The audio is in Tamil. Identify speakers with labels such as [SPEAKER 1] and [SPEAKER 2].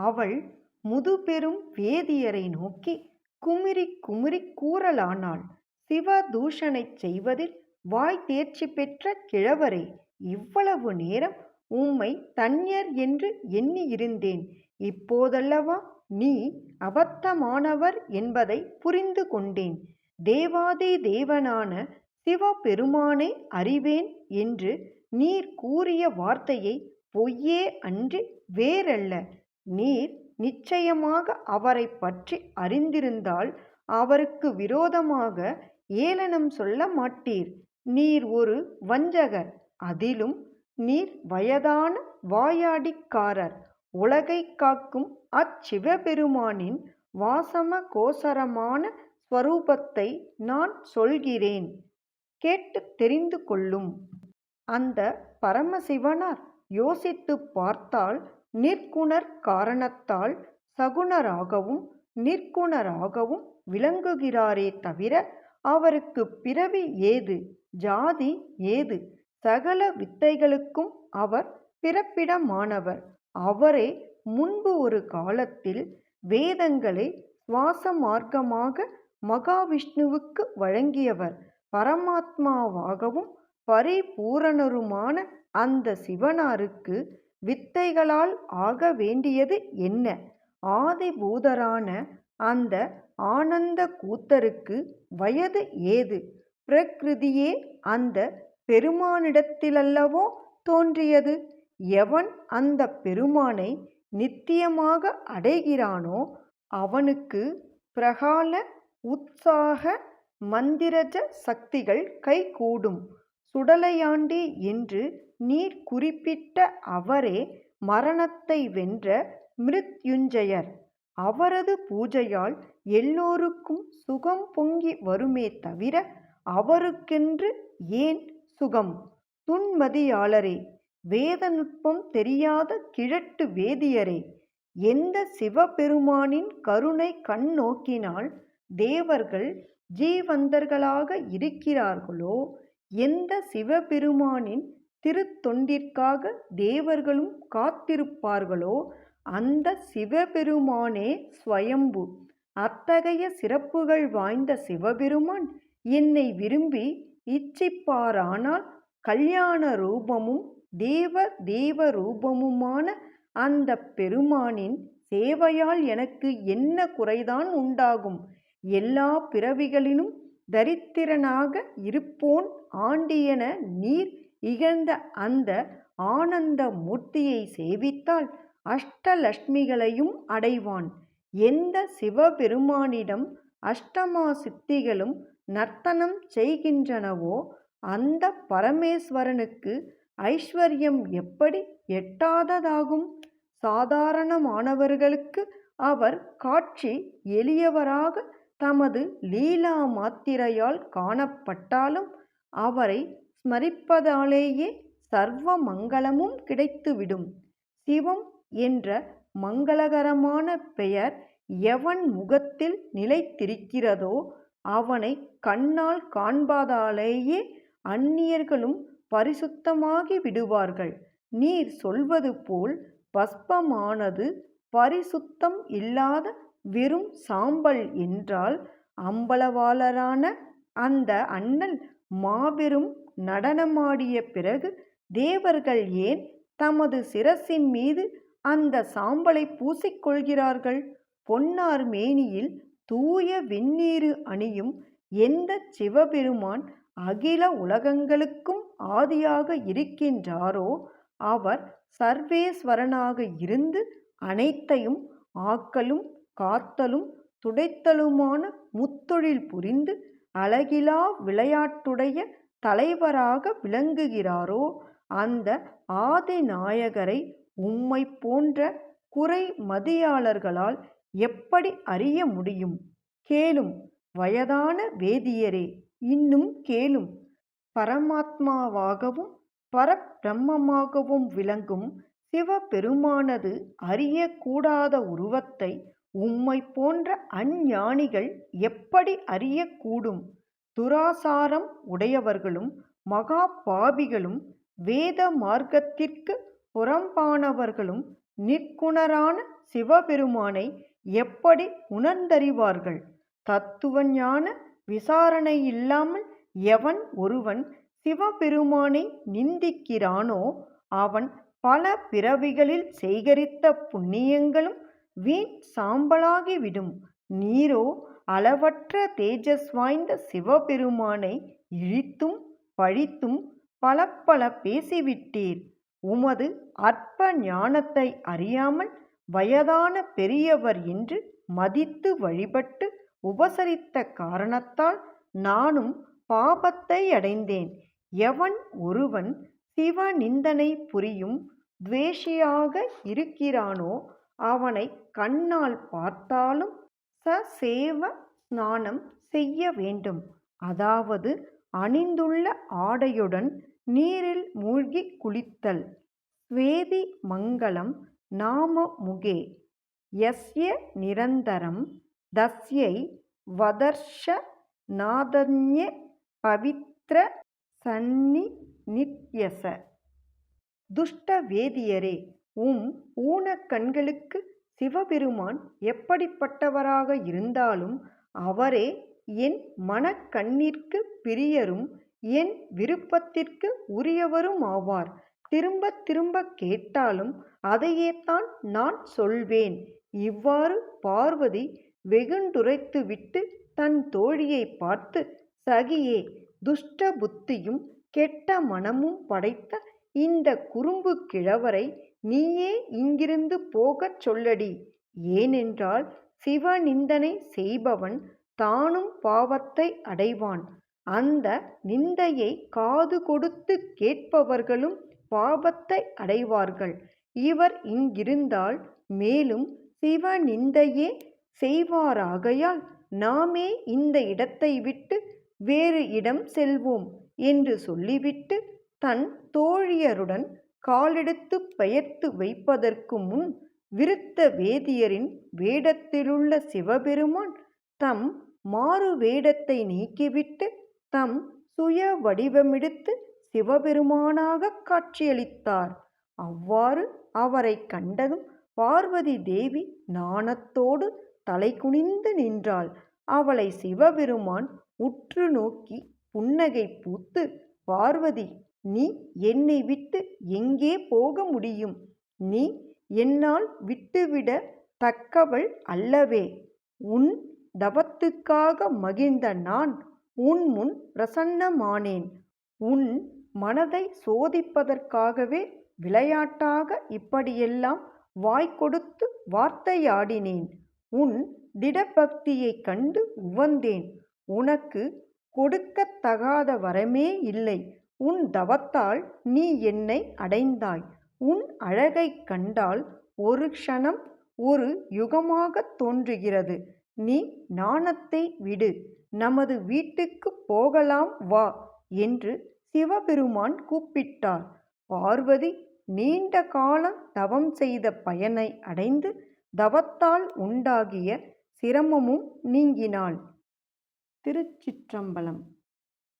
[SPEAKER 1] அவள் முதுபெரும் வேதியரை நோக்கி குமிறி குமிறி கூறலானாள். சிவதூஷணைச் செய்வதில் வாய் தேர்ச்சி பெற்ற கிழவரே, இவ்வளவு நேரம் உம்மை தன்யர் என்று எண்ணியிருந்தேன். இப்போதல்லவா நீ அபத்தமானவர் என்பதை புரிந்து கொண்டேன். தேவாதி தேவனான சிவபெருமானை அறிவேன் என்று நீர் கூறிய வார்த்தையை பொய்யே அன்றி வேறல்ல. நீர் நிச்சயமாக அவரை பற்றி அறிந்திருந்தால் அவருக்கு விரோதமாக ஏளனம் சொல்ல மாட்டீர். நீர் ஒரு வஞ்சகர். அதிலும் நீர் வயதான வாயாடிக்காரர். உலகை காக்கும் அச்சிவபெருமானின் வாசம கோசரமான ஸ்வரூபத்தை நான் சொல்கிறேன், கேட்டு தெரிந்து கொள்ளும். அந்த பரமசிவனார் யோசித்து பார்த்தால் நிற்குணர் காரணத்தால் சகுணராகவும் நிற்குணராகவும் விளங்குகிறாரே தவிர அவருக்கு பிறவி ஏது, ஜாதி ஏது? சகல வித்தைகளுக்கும் அவர் பிறப்பிடமானவர். அவரே முன்பு ஒரு காலத்தில் வேதங்களை சுவாச மார்க்கமாக மகாவிஷ்ணுவுக்கு வழங்கியவர். பரமாத்மாவாகவும் பரிபூரணருமான அந்த சிவனாருக்கு வித்தைகளால் ஆக வேண்டியது என்ன? ஆதிபூதரான அந்த ஆனந்த கூத்தருக்கு வயது ஏது? பிரகிருதியே அந்த பெருமானிடத்திலல்லவோ தோன்றியது. எவன் அந்த பெருமானை நித்தியமாக அடைகிறானோ அவனுக்கு பிரகால உற்சாக மந்திரஜ சக்திகள் கைகூடும். சுடலையாண்டி என்று நீர் குறிப்பிட்ட அவரே மரணத்தை வென்ற மிருத்யுஞ்சயர். அவரது பூஜையால் எல்லோருக்கும் சுகம் பொங்கி வருமே தவிர அவருக்கென்று ஏன் சுகம்? துன்மதியாளரே, வேத நுட்பம் தெரியாத கிழட்டு வேதியரே, எந்த சிவபெருமானின் கருணை கண் நோக்கினால் தேவர்கள் ஜீவந்தர்களாக இருக்கிறார்களோ, எந்த சிவபெருமானின் திருத்தொண்டிற்காக தேவர்களும் காத்திருப்பார்களோ அந்த சிவபெருமானே ஸ்வயம்பு. அத்தகைய சிறப்புகள் வாய்ந்த சிவபெருமான் என்னை விரும்பி இச்சிப்பாரானால் கல்யாண ரூபமும் தேவ தேவ ரூபமுமான அந்த பெருமானின் சேவையால் எனக்கு என்ன குறைதான் உண்டாகும்? எல்லா பிறவிகளிலும் தரித்திரனாக இருப்போன் ஆண்டியன நீர் இகழ்ந்த அந்த ஆனந்த மூர்த்தியை சேவித்தால் அஷ்டலட்சுமிகளையும் அடைவான். எந்த சிவபெருமானிடம் அஷ்டமா சித்திகளும் நர்த்தனம் செய்கின்றனவோ அந்த பரமேஸ்வரனுக்கு ஐஸ்வர்யம் எப்படி எட்டாததாகும்? சாதாரணமானவர்களுக்கு அவர் காட்சி எளியவராக தமது லீலா மாத்திரையால் காணப்பட்டாலும் அவரை ஸ்மரிப்பதாலேயே சர்வ மங்களமும் கிடைத்துவிடும். சிவம் என்ற மங்களகரமான பெயர் எவன் முகத்தில் நிலைத்திருக்கிறதோ அவனை கண்ணால் காண்பதாலேயே அந்நியர்களும் பரிசுத்தமாகி விடுவார்கள். நீர் சொல்வது போல் பஸ்பமானது பரிசுத்தம் இல்லாத வெறும் சாம்பல் என்றால் அம்பலவாளரான அந்த அண்ணல் மாபெரும் நடனமாடிய பிறகு தேவர்கள் ஏன் தமது சிரசின் மீது அந்த சாம்பலை பூசிக்கொள்கிறார்கள்? பொன்னார் மேனியில் தூய வெந்நீரு அணியும் எந்த சிவபெருமான் அகில உலகங்களுக்கும் ஆதியாக இருக்கின்றாரோ அவர் சர்வேஸ்வரனாக இருந்து அனைத்தையும் ஆக்கலும் காத்தலும் துடைத்தலுமான முத்தொழில் புரிந்து அழகிலா விளையாட்டுடைய தலைவராக விளங்குகிறாரோ அந்த ஆதிநாயகரை உம்மை போன்ற குறை மதியாளர்களால் எப்படி அறிய முடியும்? கேளும், வயதான வேதியரே, இன்னும் கேளும். பரமாத்மாவாகவும் பரபிரம்மமாகவும் விளங்கும் சிவபெருமானது அறியக்கூடாத உருவத்தை உம்மை போன்ற அஞ்ஞானிகள் எப்படி அறியக்கூடும்? துராசாரம் உடையவர்களும் மகா பாபிகளும் வேத மார்க்கத்திற்கு புறம்பானவர்களும் நிற்குணரான சிவபெருமானை எப்படி உணர்ந்தறிவார்கள்? தத்துவ ஞான விசாரணை இல்லாமல் எவன் ஒருவன் சிவபெருமானை நிந்திக்கிறானோ அவன் பல பிறவிகளில் சேகரித்த புண்ணியங்களும் வீண் சாம்பலாகிவிடும். நீரோ அளவற்ற தேஜஸ் வாய்ந்த சிவபெருமானை இழித்தும் பழித்தும் பல பல பேசிவிட்டீர். உமது அற்ப ஞானத்தை அறியாமல் வயதான பெரியவர் என்று மதித்து வழிபட்டு உபசரித்த காரணத்தால் நானும் பாபத்தை அடைந்தேன். எவன் ஒருவன் சிவ நிந்தனை புரியும் துவேஷியாக இருக்கிறானோ அவனை கண்ணால் பார்த்தாலும் சசேவ ஸ்நானம் செய்ய வேண்டும். அதாவது அணிந்துள்ள ஆடையுடன் நீரில் மூழ்கி குளித்தல். ஸ்வேதி மங்களம் நாம முகே யஸ்ய நிரந்தரம் தஸ்யை வதர்ஷ நாதன்ய பவித்ர சன்னி நித்யச. துஷ்ட வேதியரே, ஊன கண்களுக்கு சிவபெருமான் எப்படிப்பட்டவராக இருந்தாலும் அவரே என் மனக்கண்ணிற்கு பிரியரும் என் விருப்பத்திற்கு உரியவருமாவார். திரும்ப திரும்ப கேட்டாலும் அதையேத்தான் நான் சொல்வேன். இவ்வாறு பார்வதி வெகுண்டுரைத்துவிட்டு தன் தோழியை பார்த்து, சகியே, துஷ்ட புத்தியும் கெட்ட மனமும் படைத்த இந்த குறும்பு கிழவரை நீயே இங்கிருந்து போகச் சொல்லடி. ஏனென்றால் சிவநிந்தனை செய்பவன் தானும் பாவத்தை அடைவான். அந்த நிந்தையை காது கொடுத்து கேட்பவர்களும் பாபத்தை அடைவார்கள். இவர் இங்கிருந்தால் மேலும் சிவநிந்தையே செய்வாராகையால் நாமே இந்த இடத்தை விட்டு வேறு இடம் செல்வோம் என்று சொல்லிவிட்டு தன் தோழியருடன் காலெடுத்து பெயர்த்து வைப்பதற்கு முன் விருத்த வேதியரின் வேடத்திலுள்ள சிவபெருமான் தம் மாறு வேடத்தை நீக்கிவிட்டு தம் சுய வடிவமெடுத்து சிவபெருமானாக காட்சியளித்தார். அவ்வாறு அவரை கண்டதும் பார்வதி தேவி நாணத்தோடு தலை குனிந்து நின்றாள். அவளை சிவபெருமான் உற்று நோக்கி புன்னகை பூத்து, பார்வதி, நீ என்னை விட்டு எங்கே போக முடியும்? நீ என்னால் விட்டுவிட தக்கவள் அல்லவே. உன் தவத்துக்காக மகிழ்ந்த நான் உன் முன் பிரசன்னமானேன். உன் மனதை சோதிப்பதற்காகவே விளையாட்டாக இப்படியெல்லாம் வாய் கொடுத்து வார்த்தையாடினேன். உன் திடபக்தியைக் கண்டு உவந்தேன். உனக்கு கொடுக்கத்தகாத வரமே இல்லை. உன் தவத்தால் நீ என்னை அடைந்தாய். உன் அழகைக் கண்டால் ஒரு க்ஷணம் ஒரு யுகமாகத் தோன்றுகிறது. நீ நாணத்தை விடு, நமது வீட்டுக்குப் போகலாம் வா என்று சிவபெருமான் கூப்பிட்டார். பார்வதி நீண்ட காலம் தவம் செய்த பயனை அடைந்து தவத்தால் உண்டாகிய சிரமமும் நீங்கினாள். திருச்சிற்றம்பலம்.